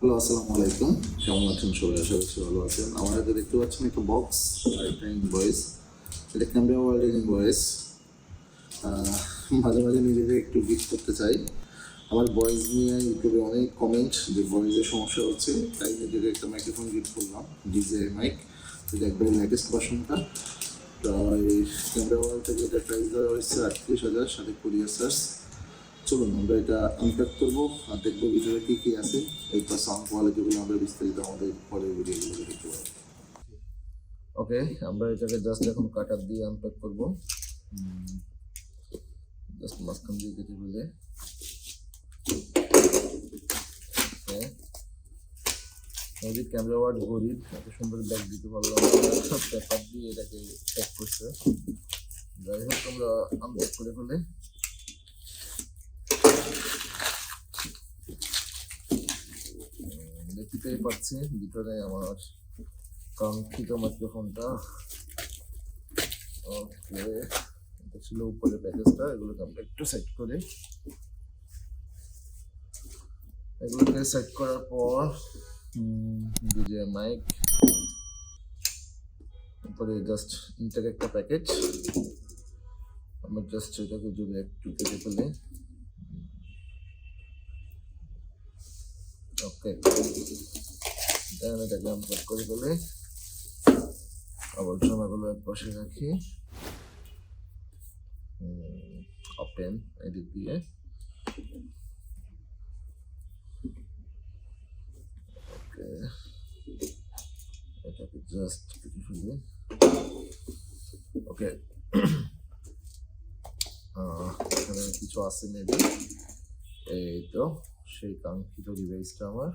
Hello, আসসালামু আলাইকুম। কেমন আছেন সবাই? আশা করছি ভালো আছেন। আমার হাতে দেখতে পাচ্ছেন একটা বক্স আর একটা ইনভয়েস। এটা ক্যামেরা ওয়ার্ল্ডের ইনভয়েস। মাঝে মাঝে নিজেকে একটু গিফট করতে চাই। আমার ভয়েস নিয়ে ইউটিউবে অনেক কমেন্ট যে ভয়েসের সমস্যা হচ্ছে, তাই নিজেকে একটা মাইক্রোফোন গিফট করলাম, DJI মাইক। এটা একবারে লেটেস্ট ভার্সনটা। তো এই ক্যামেরা ওয়ার্ল্ড থেকে এটা প্রাইস দেওয়া হয়েছে 38,000, সাথে কুরিয়ার চার্জ। চলুন আমরা এটা আনপ্যাক করবো আর দেখবো ভিতরে কী কী আছে। এরপর সাউন্ড কোয়ালিটিগুলো আমরা বিস্তারিত আমাদের পরের ভিডিওগুলো দেখতে পাবো। ওকে, আমরা এটাকে জাস্ট এখন কাটার দিয়ে আনপ্যাক করবো। জাস্ট মাঝখান দিয়ে কেটে ফেলে ক্যামেরা ওয়ার্ড গরিব, এত সুন্দর ব্যাগ দিতে পারলাম, পেপার দিয়ে এটাকে প্যাক করছে। যাই হোক, আমরা আনপ্যাক করে ফেলে দেখতেই পাচ্ছি ভিতরে আমার কাঙ্ক্ষিত মাইক্রোফোনটা। ওকে, এটা ছিল উপরে প্যাকেজটা। এগুলোকে আমরা একটু সেট করি। এগুলোকে সেট করার পর DJI মাইক, তারপরে জাস্ট ইনটেক একটা প্যাকেজ। আমরা জাস্ট এটাকে যদি একটু কেটে ফেলি। ওকে, এটাকে আনপ্যাক করে ফেলে আবর্জনাগুলো এক পাশে রাখি। ওপেন এদিক দিয়ে। ওকে, এটাকে জাস্ট কেটে ফেলি। ওকে, এখানে কিছু আছে মেবি। এই তো সেই কাঙ্ক্ষিত ডিভাইসটা আমার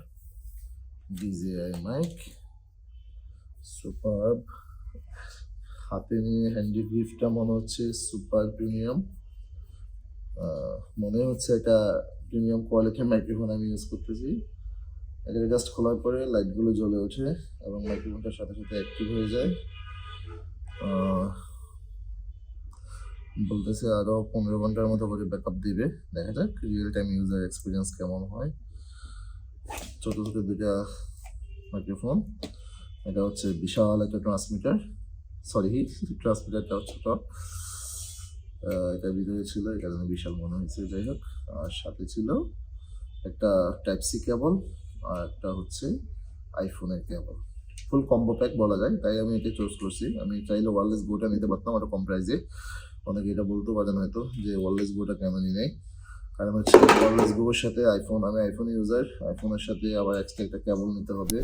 DJI মাইক। সুপার, হাতে নিয়ে হ্যান্ডি গিফটটা মনে হচ্ছে সুপার প্রিমিয়াম। মনে হচ্ছে এটা প্রিমিয়াম কোয়ালিটির মাইক্রোফোন আমি ইউজ করতেছি। এটাকে জাস্ট খোলার পরে লাইটগুলো জ্বলে ওঠে এবং মাইক্রোফোনটার সাথে সাথে অ্যাক্টিভ হয়ে যায়। বলতেছে আরও 15 ঘন্টার মতো করে ব্যাকআপ দিবে। দেখা যাক রিয়েল টাইম ইউজার এক্সপিরিয়েন্স কেমন হয়। ছোট ছোট দুটা মাইক্রোফোন। এটা হচ্ছে বিশাল একটা ট্রান্সমিটার, ট্রান্সমিটারটা ছোট। এটা ভিতরে ছিল, এই কারণে বিশাল মনে হয়েছে। যাই হোক, আর সাথে ছিল একটা টাইপ-সি কেবল আর একটা হচ্ছে আইফোনের কেবল। ফুল কম্বো প্যাক বলা যায়, তাই আমি এটা চুজ করছি। আমি চাইলে ওয়্যারলেস গোটা নিতে পারতাম আরও কম প্রাইসে। অনেকে এটা বলতে পারেন হয়তো যে ওয়্যারলেস গোটা কেন নি নেই, কারণ হচ্ছে ওয়্যারলেস গোর সাথে আমি আইফোন ইউজার, আইফোনের সাথে আবার এক্সট্রা একটা কেবল নিতে হবে।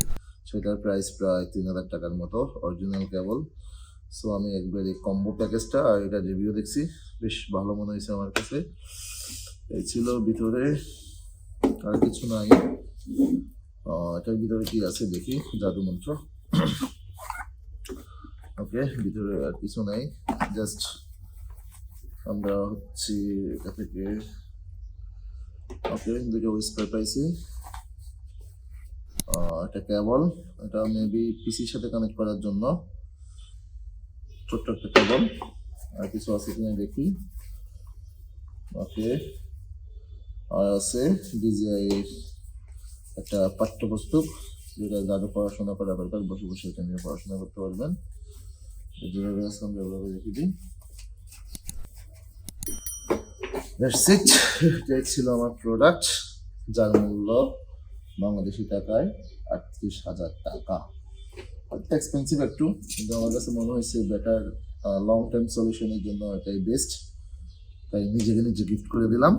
সেটার প্রাইস প্রায় 3,000 টাকার মতো, অরিজিনাল কেবল। সো আমি একবারে কম্বো প্যাকেজটা, আর এটা রিভিউ দেখছি, বেশ ভালো মনে হয়েছে আমার কাছে। এই ছিল ভিতরে, আর কিছু নাই। এটার ভিতরে কি আছে দেখি, জাদু মন্ত্র। ওকে, ভিতরে আর কিছু নাই, জাস্ট আমরা হচ্ছে এটা থেকে ওকে দুটো হুইস্পার পাইছি। এটা কেবল, এটা মেবি পিসির সাথে কানেক্ট করার জন্য ছোট্ট একটা কেবল। আর কিছু আছে কিনা দেখি। ওকে, আর আছে DJI এর একটা পাঠ্যপুস্তক, যেটা যারা পড়াশোনা করা দরকার বসে বসে এটা নিয়ে পড়াশোনা করতে পারবেন। যেভাবে আছে আমরা এভাবে রেখে দিই। That's it. এটাই ছিল আমার প্রোডাক্ট, যার মূল্য বাংলাদেশি টাকায় 38,000 টাকা। এক্সপেন্সিভ একটু, কিন্তু আমার কাছে মনে হয়েছে বেটার লং টাইম সলিউশনের জন্য এটাই বেস্ট। তাই নিজেকে নিজে গিফট করে দিলাম।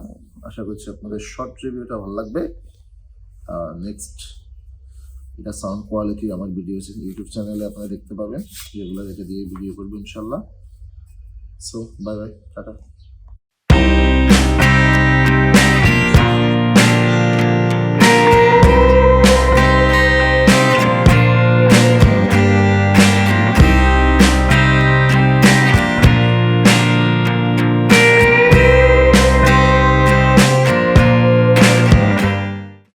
আশা করছি আপনাদের শর্ট রিভিউটা ভালো লাগবে। নেক্সট এটা সাউন্ড কোয়ালিটি আমার ভিডিও ইউটিউব চ্যানেলে আপনারা দেখতে পাবেন, যেগুলো এটা দিয়ে ভিডিও করবো ইনশাল্লাহ। So bye bye, tata.